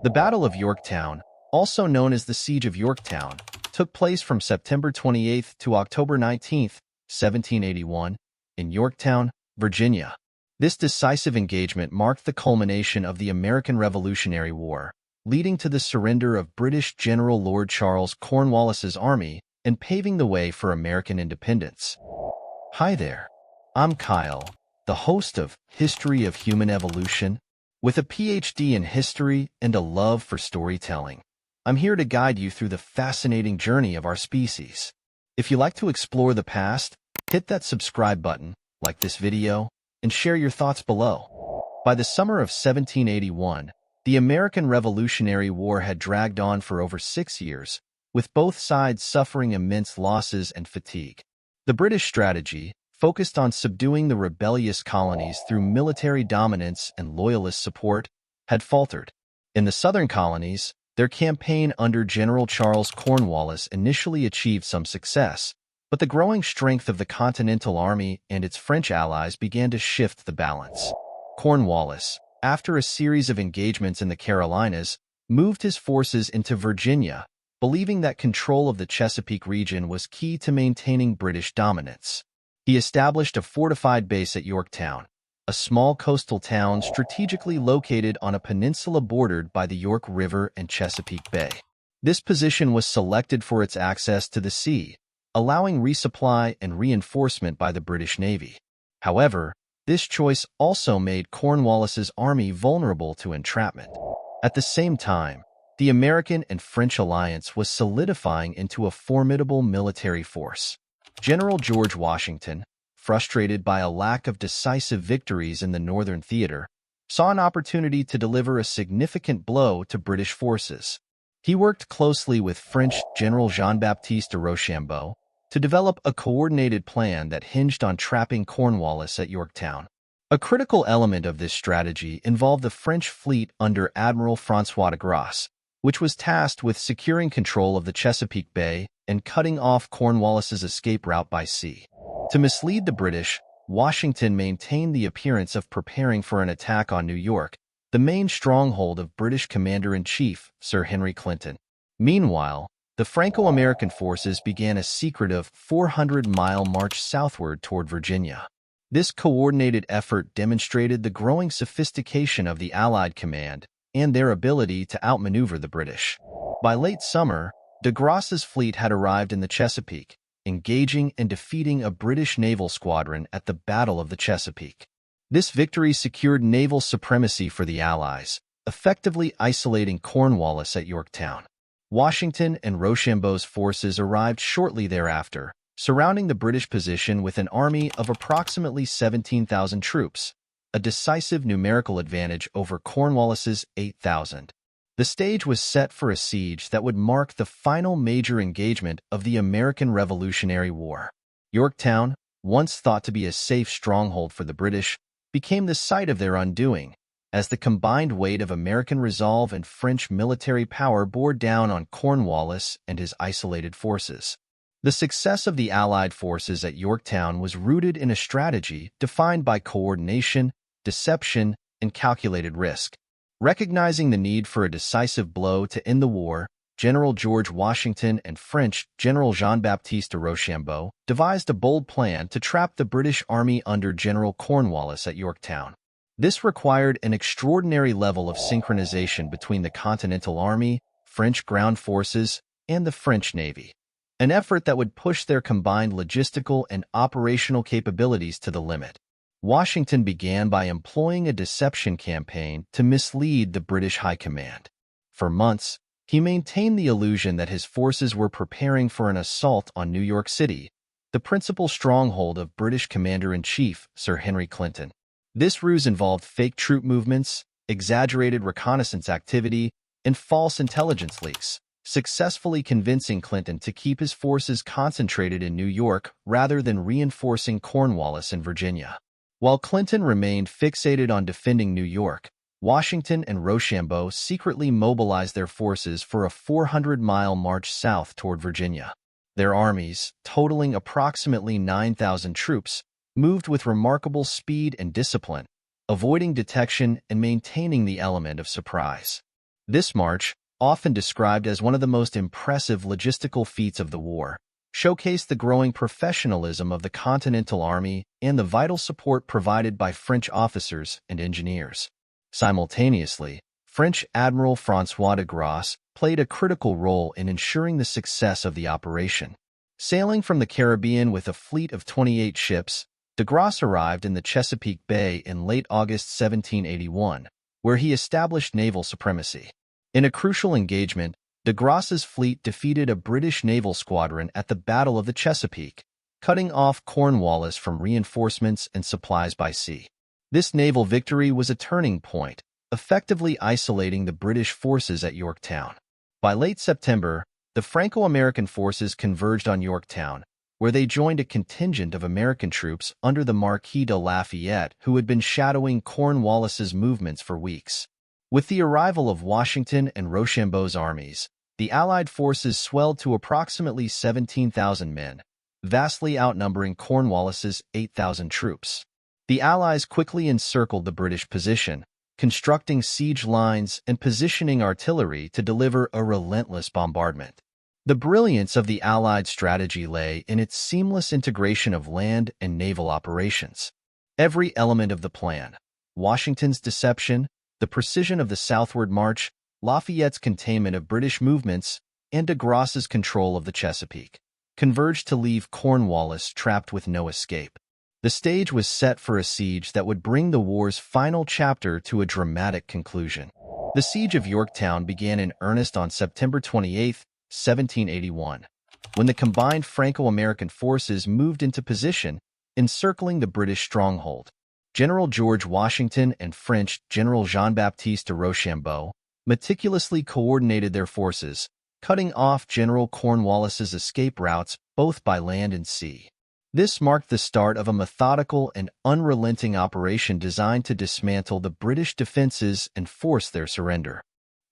The Battle of Yorktown, also known as the Siege of Yorktown, took place from September 28 to October 19, 1781, in Yorktown, Virginia. This decisive engagement marked the culmination of the American Revolutionary War, leading to the surrender of British General Lord Charles Cornwallis's army and paving the way for American independence. Hi there, I'm Kyle, the host of History of Human Evolution. With a PhD in history and a love for storytelling, I'm here to guide you through the fascinating journey of our species. If you like to explore the past, hit that subscribe button, like this video, and share your thoughts below. By the summer of 1781, the American Revolutionary War had dragged on for over 6 years, with both sides suffering immense losses and fatigue. The British strategy, focused on subduing the rebellious colonies through military dominance and loyalist support, had faltered. In the southern colonies, their campaign under General Charles Cornwallis initially achieved some success, but the growing strength of the Continental Army and its French allies began to shift the balance. Cornwallis, after a series of engagements in the Carolinas, moved his forces into Virginia, believing that control of the Chesapeake region was key to maintaining British dominance. He established a fortified base at Yorktown, a small coastal town strategically located on a peninsula bordered by the York River and Chesapeake Bay. This position was selected for its access to the sea, allowing resupply and reinforcement by the British Navy. However, this choice also made Cornwallis's army vulnerable to entrapment. At the same time, the American and French alliance was solidifying into a formidable military force. General George Washington, frustrated by a lack of decisive victories in the Northern Theater, saw an opportunity to deliver a significant blow to British forces. He worked closely with French General Jean-Baptiste de Rochambeau to develop a coordinated plan that hinged on trapping Cornwallis at Yorktown. A critical element of this strategy involved the French fleet under Admiral François de Grasse, which was tasked with securing control of the Chesapeake Bay and cutting off Cornwallis's escape route by sea. To mislead the British, Washington maintained the appearance of preparing for an attack on New York, the main stronghold of British Commander-in-Chief Sir Henry Clinton. Meanwhile, the Franco-American forces began a secretive 400-mile march southward toward Virginia. This coordinated effort demonstrated the growing sophistication of the Allied command and their ability to outmaneuver the British. By late summer, de Grasse's fleet had arrived in the Chesapeake, engaging and defeating a British naval squadron at the Battle of the Chesapeake. This victory secured naval supremacy for the Allies, effectively isolating Cornwallis at Yorktown. Washington and Rochambeau's forces arrived shortly thereafter, surrounding the British position with an army of approximately 17,000 troops, a decisive numerical advantage over Cornwallis's 8,000. The stage was set for a siege that would mark the final major engagement of the American Revolutionary War. Yorktown, once thought to be a safe stronghold for the British, became the site of their undoing, as the combined weight of American resolve and French military power bore down on Cornwallis and his isolated forces. The success of the Allied forces at Yorktown was rooted in a strategy defined by coordination, deception, and calculated risk. Recognizing the need for a decisive blow to end the war, General George Washington and French General Jean-Baptiste de Rochambeau devised a bold plan to trap the British army under General Cornwallis at Yorktown. This required an extraordinary level of synchronization between the Continental Army, French ground forces, and the French Navy, an effort that would push their combined logistical and operational capabilities to the limit. Washington began by employing a deception campaign to mislead the British High Command. For months, he maintained the illusion that his forces were preparing for an assault on New York City, the principal stronghold of British Commander-in-Chief Sir Henry Clinton. This ruse involved fake troop movements, exaggerated reconnaissance activity, and false intelligence leaks, successfully convincing Clinton to keep his forces concentrated in New York rather than reinforcing Cornwallis in Virginia. While Clinton remained fixated on defending New York, Washington and Rochambeau secretly mobilized their forces for a 400-mile march south toward Virginia. Their armies, totaling approximately 9,000 troops, moved with remarkable speed and discipline, avoiding detection and maintaining the element of surprise. This march, often described as one of the most impressive logistical feats of the war, showcased the growing professionalism of the Continental Army and the vital support provided by French officers and engineers. Simultaneously, French Admiral François de Grasse played a critical role in ensuring the success of the operation. Sailing from the Caribbean with a fleet of 28 ships, de Grasse arrived in the Chesapeake Bay in late August 1781, where he established naval supremacy. In a crucial engagement, de Grasse's fleet defeated a British naval squadron at the Battle of the Chesapeake, cutting off Cornwallis from reinforcements and supplies by sea. This naval victory was a turning point, effectively isolating the British forces at Yorktown. By late September, the Franco-American forces converged on Yorktown, where they joined a contingent of American troops under the Marquis de Lafayette, who had been shadowing Cornwallis's movements for weeks. With the arrival of Washington and Rochambeau's armies, the Allied forces swelled to approximately 17,000 men, vastly outnumbering Cornwallis's 8,000 troops. The Allies quickly encircled the British position, constructing siege lines and positioning artillery to deliver a relentless bombardment. The brilliance of the Allied strategy lay in its seamless integration of land and naval operations. Every element of the plan, Washington's deception, the precision of the southward march, Lafayette's containment of British movements, and de Grasse's control of the Chesapeake, converged to leave Cornwallis trapped with no escape. The stage was set for a siege that would bring the war's final chapter to a dramatic conclusion. The Siege of Yorktown began in earnest on September 28, 1781, when the combined Franco-American forces moved into position, encircling the British stronghold. General George Washington and French General Jean-Baptiste de Rochambeau meticulously coordinated their forces, cutting off General Cornwallis's escape routes both by land and sea. This marked the start of a methodical and unrelenting operation designed to dismantle the British defenses and force their surrender.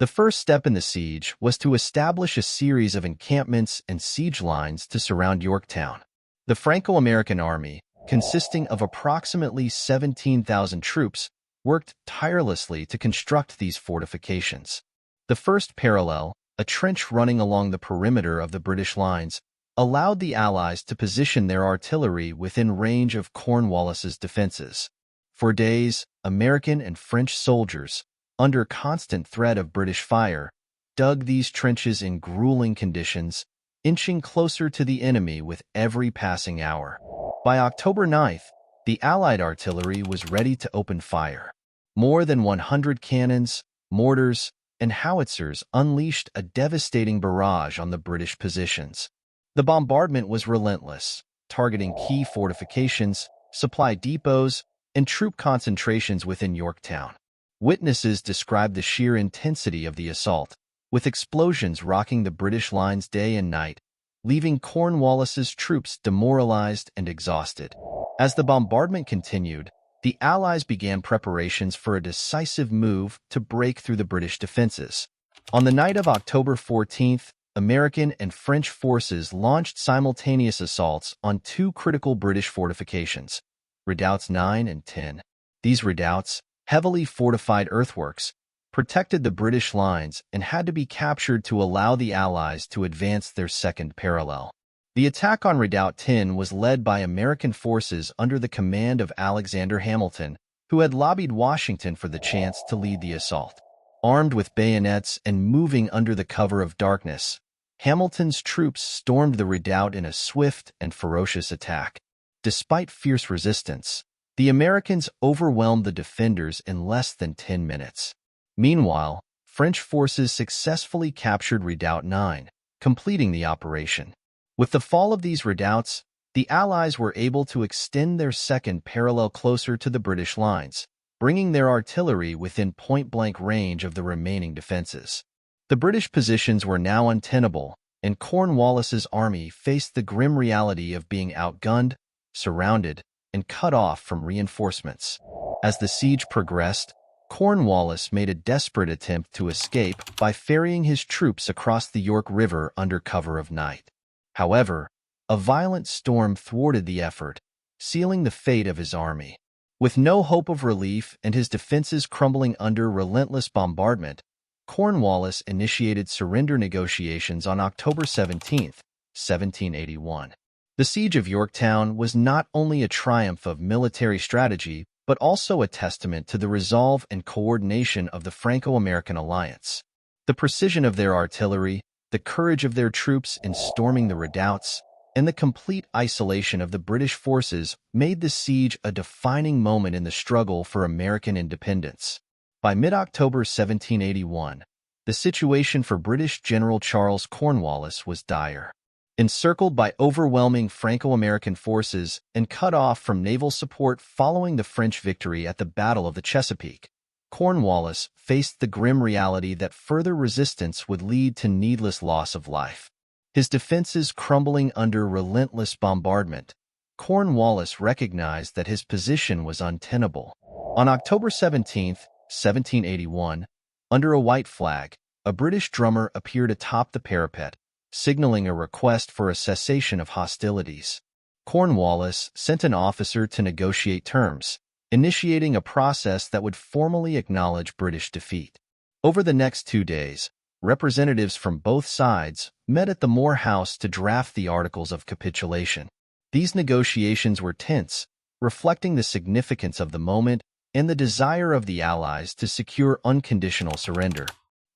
The first step in the siege was to establish a series of encampments and siege lines to surround Yorktown. The Franco-American army, consisting of approximately 17,000 troops, worked tirelessly to construct these fortifications. The first parallel, a trench running along the perimeter of the British lines, allowed the Allies to position their artillery within range of Cornwallis's defenses. For days, American and French soldiers, under constant threat of British fire, dug these trenches in grueling conditions, inching closer to the enemy with every passing hour. By October 9th, the Allied artillery was ready to open fire. More than 100 cannons, mortars, and howitzers unleashed a devastating barrage on the British positions. The bombardment was relentless, targeting key fortifications, supply depots, and troop concentrations within Yorktown. Witnesses described the sheer intensity of the assault, with explosions rocking the British lines day and night, leaving Cornwallis's troops demoralized and exhausted. As the bombardment continued, the Allies began preparations for a decisive move to break through the British defenses. On the night of October 14th, American and French forces launched simultaneous assaults on two critical British fortifications, Redoubts 9 and 10. These redoubts, heavily fortified earthworks, protected the British lines and had to be captured to allow the Allies to advance their second parallel. The attack on Redoubt 10 was led by American forces under the command of Alexander Hamilton, who had lobbied Washington for the chance to lead the assault. Armed with bayonets and moving under the cover of darkness, Hamilton's troops stormed the redoubt in a swift and ferocious attack. Despite fierce resistance, the Americans overwhelmed the defenders in less than 10 minutes. Meanwhile, French forces successfully captured Redoubt 9, completing the operation. With the fall of these redoubts, the Allies were able to extend their second parallel closer to the British lines, bringing their artillery within point-blank range of the remaining defenses. The British positions were now untenable, and Cornwallis's army faced the grim reality of being outgunned, surrounded, and cut off from reinforcements. As the siege progressed, Cornwallis made a desperate attempt to escape by ferrying his troops across the York River under cover of night. However, a violent storm thwarted the effort, sealing the fate of his army. With no hope of relief and his defenses crumbling under relentless bombardment, Cornwallis initiated surrender negotiations on October 17, 1781. The Siege of Yorktown was not only a triumph of military strategy, but also a testament to the resolve and coordination of the Franco-American alliance. The precision of their artillery, the courage of their troops in storming the redoubts, and the complete isolation of the British forces made the siege a defining moment in the struggle for American independence. By mid-October 1781, the situation for British General Charles Cornwallis was dire. Encircled by overwhelming Franco-American forces and cut off from naval support following the French victory at the Battle of the Chesapeake, Cornwallis faced the grim reality that further resistance would lead to needless loss of life. His defenses crumbling under relentless bombardment, Cornwallis recognized that his position was untenable. On October 17, 1781, under a white flag, a British drummer appeared atop the parapet, signaling a request for a cessation of hostilities. Cornwallis sent an officer to negotiate terms, initiating a process that would formally acknowledge British defeat. Over the next 2 days, representatives from both sides met at the Moore House to draft the Articles of Capitulation. These negotiations were tense, reflecting the significance of the moment and the desire of the Allies to secure unconditional surrender.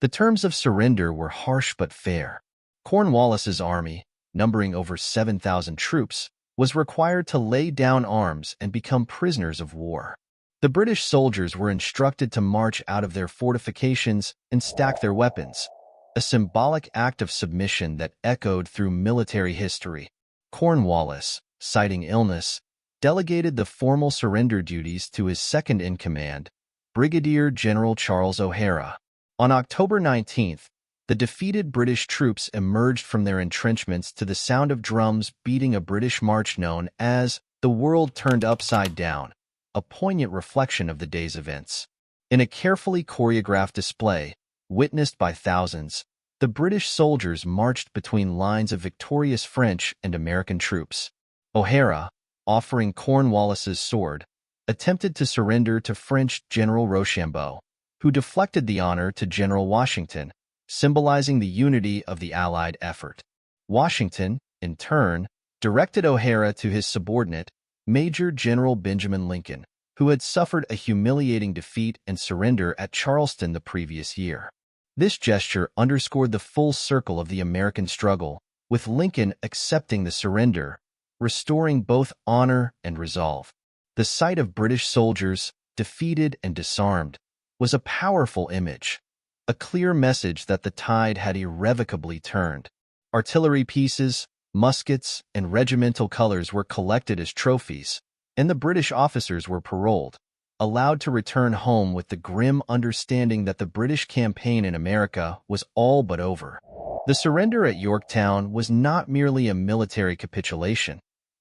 The terms of surrender were harsh but fair. Cornwallis's army, numbering over 7,000 troops, was required to lay down arms and become prisoners of war. The British soldiers were instructed to march out of their fortifications and stack their weapons, a symbolic act of submission that echoed through military history. Cornwallis, citing illness, delegated the formal surrender duties to his second-in-command, Brigadier General Charles O'Hara. On October 19th, the defeated British troops emerged from their entrenchments to the sound of drums beating a British march known as "The World Turned Upside Down," a poignant reflection of the day's events. In a carefully choreographed display, witnessed by thousands, the British soldiers marched between lines of victorious French and American troops. O'Hara, offering Cornwallis's sword, attempted to surrender to French General Rochambeau, who deflected the honor to General Washington, symbolizing the unity of the Allied effort. Washington, in turn, directed O'Hara to his subordinate, Major General Benjamin Lincoln, who had suffered a humiliating defeat and surrender at Charleston the previous year. This gesture underscored the full circle of the American struggle, with Lincoln accepting the surrender, restoring both honor and resolve. The sight of British soldiers, defeated and disarmed, was a powerful image, a clear message that the tide had irrevocably turned. Artillery pieces, muskets, and regimental colors were collected as trophies, and the British officers were paroled, allowed to return home with the grim understanding that the British campaign in America was all but over. The surrender at Yorktown was not merely a military capitulation.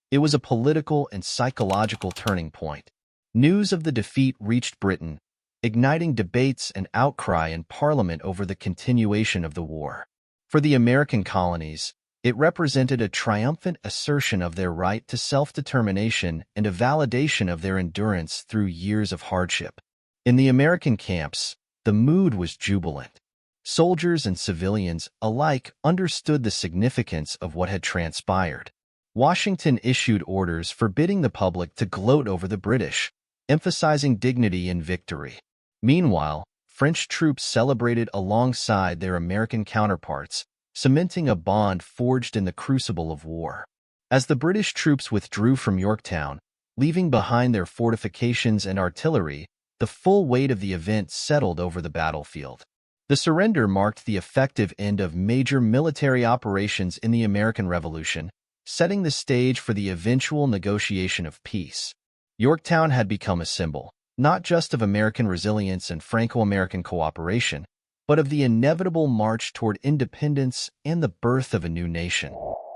It was a political and psychological turning point. News of the defeat reached Britain, igniting debates and outcry in Parliament over the continuation of the war. For the American colonies, it represented a triumphant assertion of their right to self-determination and a validation of their endurance through years of hardship. In the American camps, the mood was jubilant. Soldiers and civilians alike understood the significance of what had transpired. Washington issued orders forbidding the public to gloat over the British, emphasizing dignity in victory. Meanwhile, French troops celebrated alongside their American counterparts, cementing a bond forged in the crucible of war. As the British troops withdrew from Yorktown, leaving behind their fortifications and artillery, the full weight of the event settled over the battlefield. The surrender marked the effective end of major military operations in the American Revolution, setting the stage for the eventual negotiation of peace. Yorktown had become a symbol, not just of American resilience and Franco-American cooperation, but of the inevitable march toward independence and the birth of a new nation.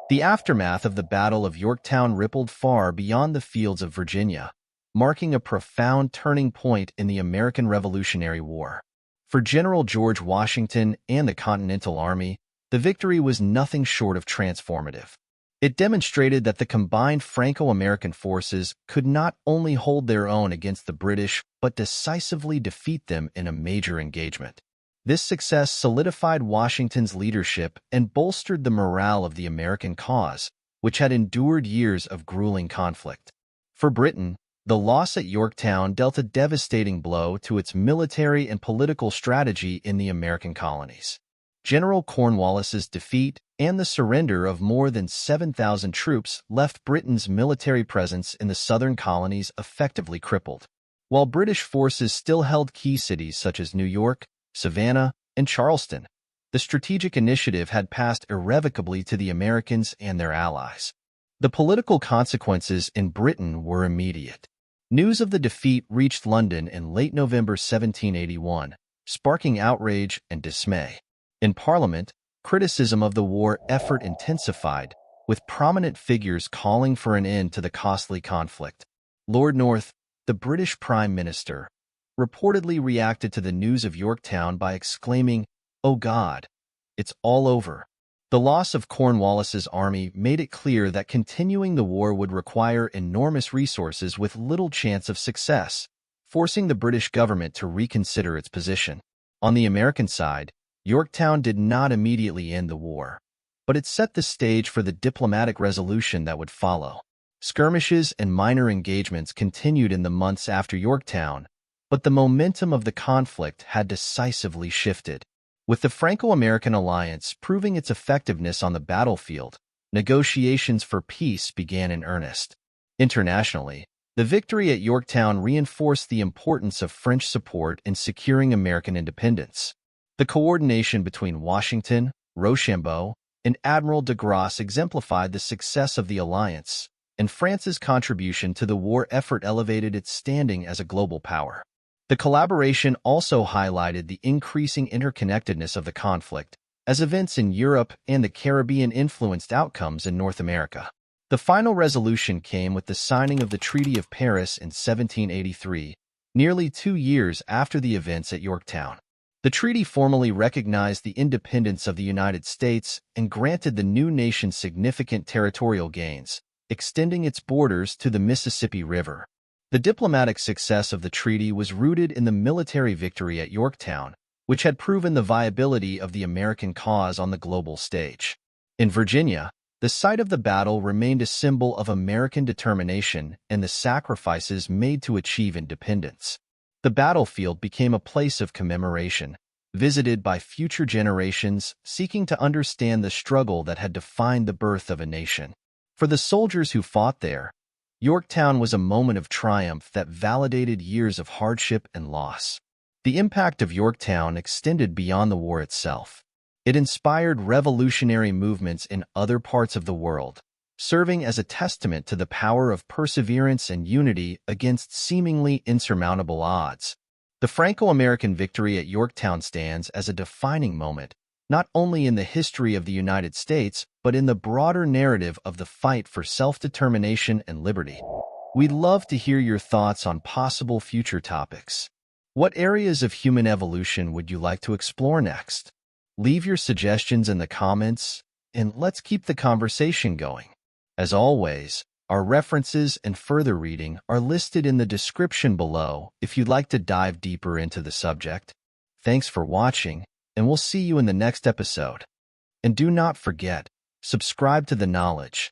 The aftermath of the Battle of Yorktown rippled far beyond the fields of Virginia, marking a profound turning point in the American Revolutionary War. For General George Washington and the Continental Army, the victory was nothing short of transformative. It demonstrated that the combined Franco-American forces could not only hold their own against the British, but decisively defeat them in a major engagement. This success solidified Washington's leadership and bolstered the morale of the American cause, which had endured years of grueling conflict. For Britain, the loss at Yorktown dealt a devastating blow to its military and political strategy in the American colonies. General Cornwallis's defeat and the surrender of more than 7,000 troops left Britain's military presence in the southern colonies effectively crippled. While British forces still held key cities such as New York, Savannah, and Charleston, the strategic initiative had passed irrevocably to the Americans and their allies. The political consequences in Britain were immediate. News of the defeat reached London in late November 1781, sparking outrage and dismay. In Parliament, criticism of the war effort intensified, with prominent figures calling for an end to the costly conflict. Lord North, the British Prime Minister, reportedly reacted to the news of Yorktown by exclaiming, "Oh God, it's all over." The loss of Cornwallis's army made it clear that continuing the war would require enormous resources with little chance of success, forcing the British government to reconsider its position. On the American side, Yorktown did not immediately end the war, but it set the stage for the diplomatic resolution that would follow. Skirmishes and minor engagements continued in the months after Yorktown, but the momentum of the conflict had decisively shifted. With the Franco-American alliance proving its effectiveness on the battlefield, negotiations for peace began in earnest. Internationally, the victory at Yorktown reinforced the importance of French support in securing American independence. The coordination between Washington, Rochambeau, and Admiral de Grasse exemplified the success of the alliance, and France's contribution to the war effort elevated its standing as a global power. The collaboration also highlighted the increasing interconnectedness of the conflict, as events in Europe and the Caribbean influenced outcomes in North America. The final resolution came with the signing of the Treaty of Paris in 1783, nearly 2 years after the events at Yorktown. The treaty formally recognized the independence of the United States and granted the new nation significant territorial gains, extending its borders to the Mississippi River. The diplomatic success of the treaty was rooted in the military victory at Yorktown, which had proven the viability of the American cause on the global stage. In Virginia, the site of the battle remained a symbol of American determination and the sacrifices made to achieve independence. The battlefield became a place of commemoration, visited by future generations seeking to understand the struggle that had defined the birth of a nation. For the soldiers who fought there, Yorktown was a moment of triumph that validated years of hardship and loss. The impact of Yorktown extended beyond the war itself. It inspired revolutionary movements in other parts of the world, serving as a testament to the power of perseverance and unity against seemingly insurmountable odds. The Franco-American victory at Yorktown stands as a defining moment, not only in the history of the United States, but in the broader narrative of the fight for self-determination and liberty. We'd love to hear your thoughts on possible future topics. What areas of human evolution would you like to explore next? Leave your suggestions in the comments, and let's keep the conversation going. As always, our references and further reading are listed in the description below if you'd like to dive deeper into the subject. Thanks for watching, and we'll see you in the next episode. And do not forget, subscribe to The Knowledge.